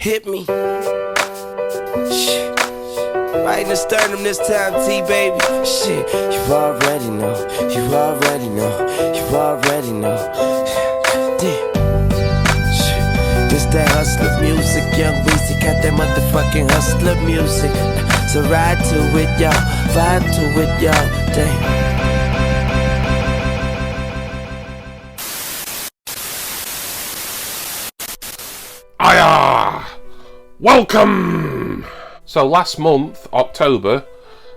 Hit me. Shit. Right in the sternum this time, T-baby. Shit, you already know. You already know. You already know. Damn. Shit. This that hustler music. Young Weezy got that motherfucking hustler music. So ride to it, y'all. Vibe to it, y'all. Damn. Welcome! So last month, October,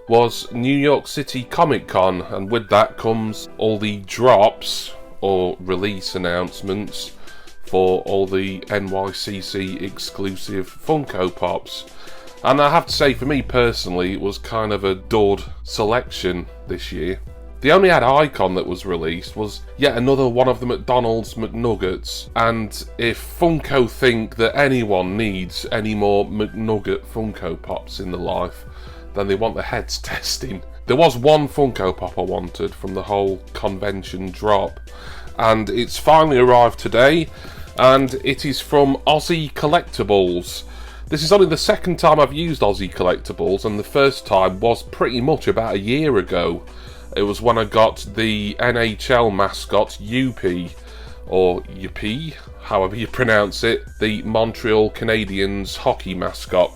was New York City Comic Con, and with that comes all the drops or release announcements for all the NYCC exclusive Funko Pops. And I have to say, for me personally, it was kind of a dud selection this year. The only ad icon that was released was yet another one of the McDonald's McNuggets, and if Funko think that anyone needs any more McNugget Funko Pops in their life, then they want their heads testing. There was one Funko Pop I wanted from the whole convention drop, and it's finally arrived today, and it is from Ozzie Collectables. This is only the second time I've used Ozzie Collectables, and the first time was pretty much about a year ago. It was when I got the NHL mascot, UP, or UP, however you pronounce it, the Montreal Canadiens hockey mascot.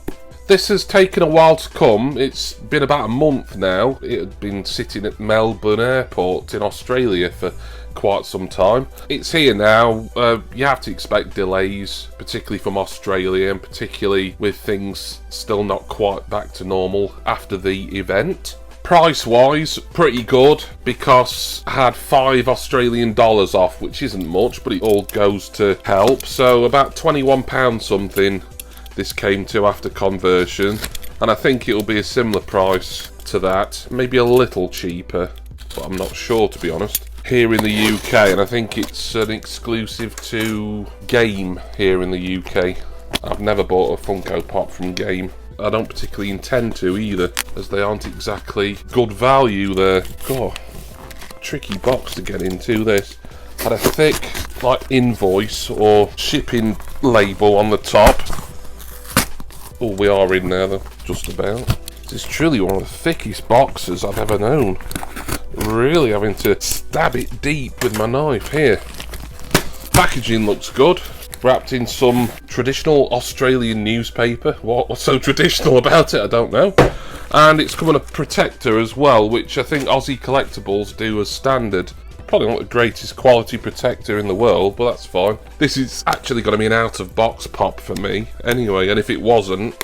This has taken a while to come. It's been about a month now. It had been sitting at Melbourne Airport in Australia for quite some time. It's here now. You have to expect delays, particularly from Australia, and particularly with things still not quite back to normal after the event. Price-wise, pretty good, because I had $5 Australian off, which isn't much, but it all goes to help. So about £21 something this came to after conversion, and I think it'll be a similar price to that, maybe a little cheaper, but I'm not sure, to be honest, here in the UK, and I think it's an exclusive to Game here in the UK. I've never bought a Funko Pop from Game. I don't particularly intend to either, as they aren't exactly good value there. God, tricky box to get into this. Had a thick, like, invoice or shipping label on the top. Oh, we are in there though, just about. This is truly one of the thickest boxes I've ever known. Really having to stab it deep with my knife here. Packaging looks good. Wrapped in some traditional Australian newspaper. What's so traditional about it, I don't know. And it's come in a protector as well, which I think Ozzie Collectables do as standard. Probably not the greatest quality protector in the world, but that's fine. This is actually going to be an out-of-box pop for me, anyway, and if it wasn't,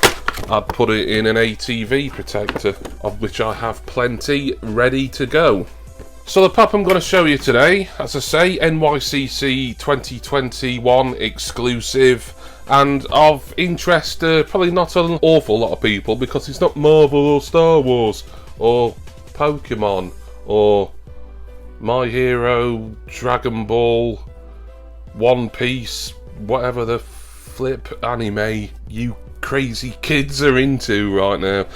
I'd put it in an ATV protector, of which I have plenty ready to go. So the pop I'm going to show you today, as I say, NYCC 2021 exclusive, and of interest to probably not an awful lot of people, because it's not Marvel or Star Wars or Pokemon or My Hero, Dragon Ball, One Piece, whatever the flip anime you crazy kids are into right now.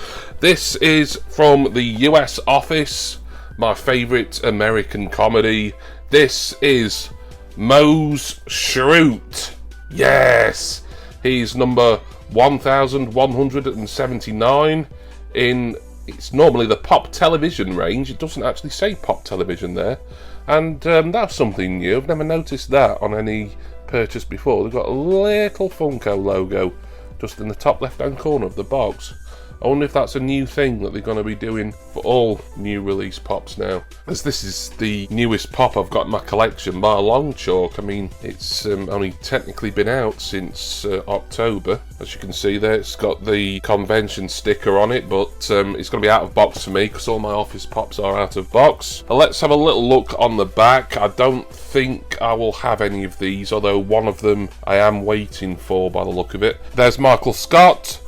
This is from the US Office, my favourite American comedy. This is Mose Schrute. Yes! He's number 1179 in, it's normally the Pop Television range. It doesn't actually say Pop Television there. And that's something new. I've never noticed that on any purchase before. They've got a little Funko logo just in the top left hand corner of the box. I wonder if that's a new thing that they're going to be doing for all new release pops now. As this is the newest pop I've got in my collection by a long chalk. I mean, it's only technically been out since October. As you can see there, it's got the convention sticker on it, but it's going to be out of box for me because all my office pops are out of box. Let's have a little look on the back. I don't think I will have any of these, although one of them I am waiting for by the look of it. There's Michael Scott,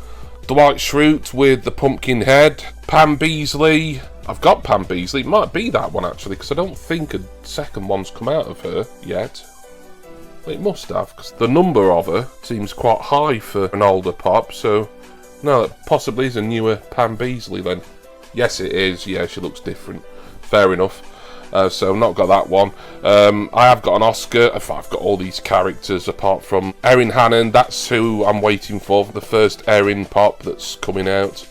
Dwight Schrute with the pumpkin head, Pam Beesly. I've got Pam Beesly. It might be that one actually, because I don't think a second one's come out of her yet. It must have, because the number of her seems quite high for an older pop, so no, that possibly is a newer Pam Beesly then. Yes, it is. Yeah, she looks different. Fair enough. so not got that one. I have got an Oscar. I've got all these characters apart from Erin Hannon. That's who I'm waiting for the first Erin pop that's coming out,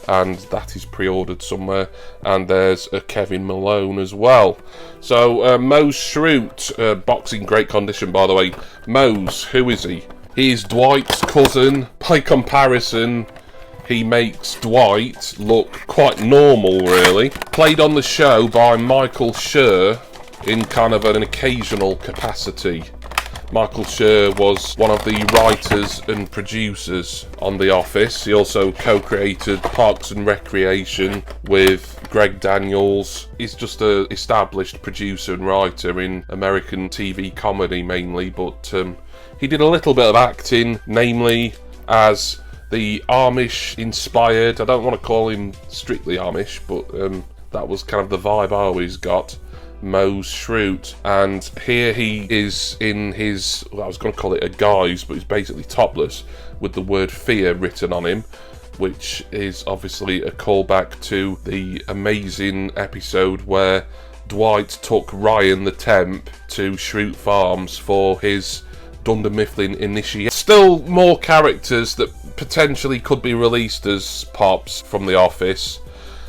and that is pre-ordered somewhere. And there's a Kevin Malone as well. So Mose Schrute, box in great condition, by the way. Mose, who is he? He's Dwight's cousin. By comparison, he makes Dwight look quite normal, really. Played on the show by Michael Schur in kind of an occasional capacity. Michael Schur was one of the writers and producers on The Office. He also co-created Parks and Recreation with Greg Daniels. He's just an established producer and writer in American TV comedy mainly, but he did a little bit of acting, namely as the Amish-inspired, I don't want to call him strictly Amish, but that was kind of the vibe I always got, Mose Schrute. And here he is in his, well, I was going to call it a guise, but he's basically topless, with the word fear written on him, which is obviously a callback to the amazing episode where Dwight took Ryan the temp to Schrute Farms for his Dunder Mifflin initiation. Still more characters that potentially could be released as pops from The Office.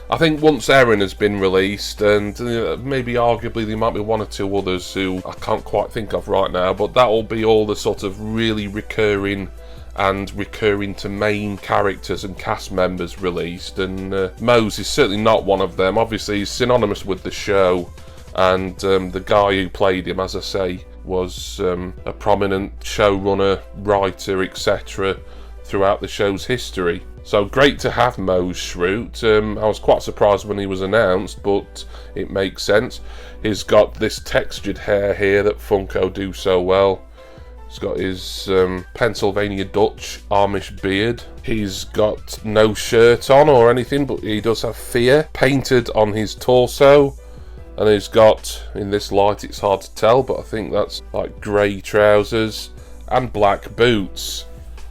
I think once Erin has been released, and maybe arguably there might be one or two others who I can't quite think of right now, but that will be all the sort of really recurring to main characters and cast members released, and Mose is certainly not one of them. Obviously he's synonymous with the show, and the guy who played him, as I say, was a prominent showrunner, writer, etc. throughout the show's history. So great to have Mose Schrute. I was quite surprised when he was announced, but it makes sense. He's got this textured hair here that Funko do so well. He's got his Pennsylvania Dutch Amish beard. He's got no shirt on or anything, but he does have fear painted on his torso. And he's got, in this light it's hard to tell, but I think that's like grey trousers and black boots.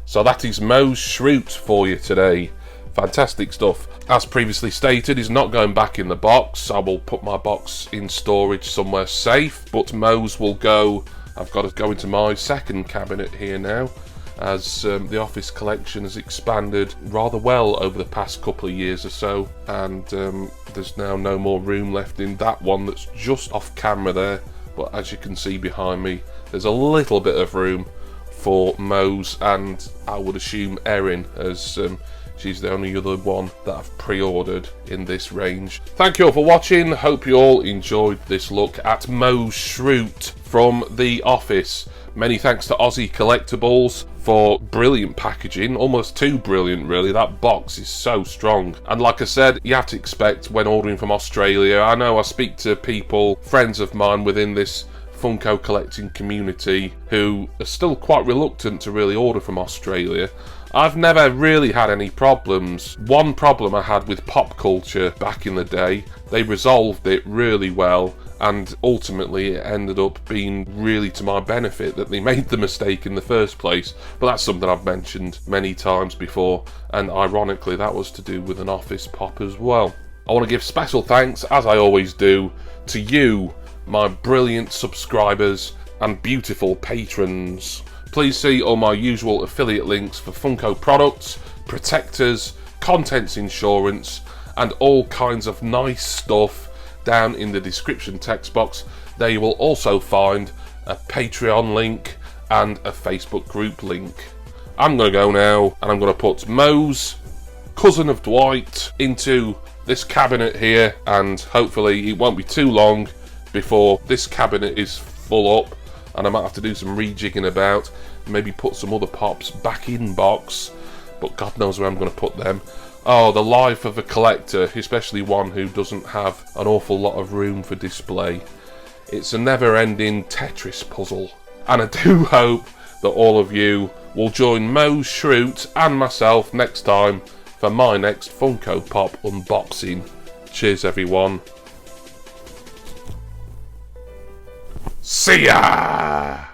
So that is Mose Schrute for you today. Fantastic stuff. As previously stated, he's not going back in the box. I will put my box in storage somewhere safe, but Mose will go. I've got to go into my second cabinet here now, as the Office collection has expanded rather well over the past couple of years or so, and there's now no more room left in that one that's just off camera there, but as you can see behind me, there's a little bit of room for Mose, and I would assume Erin, as she's the only other one that I've pre-ordered in this range. Thank you all for watching. Hope you all enjoyed this look at Mose Schrute from The Office. Many thanks to Ozzie Collectables for brilliant packaging, almost too brilliant really. That box is so strong, and like I said, you have to expect when ordering from Australia. I know I speak to people, friends of mine within this Funko collecting community, who are still quite reluctant to really order from Australia. I've never really had any problems. One problem I had with Pop Culture back in the day, they resolved it really well, and ultimately it ended up being really to my benefit that they made the mistake in the first place. But that's something I've mentioned many times before, and ironically that was to do with an Office pop as well. I want to give special thanks, as I always do, to you, my brilliant subscribers and beautiful patrons. Please see all my usual affiliate links for Funko products, protectors, contents insurance, and all kinds of nice stuff down in the description text box. There you will also find a Patreon link and a Facebook group link. I'm going to go now, and I'm going to put Mose, cousin of Dwight, into this cabinet here, and hopefully it won't be too long before this cabinet is full up, and I might have to do some rejigging about, maybe put some other pops back in box, but God knows where I'm going to put them. Oh, the life of a collector, especially one who doesn't have an awful lot of room for display. It's a never-ending Tetris puzzle, and I do hope that all of you will join Mose Schrute and myself next time for my next Funko Pop unboxing. Cheers everyone. See ya!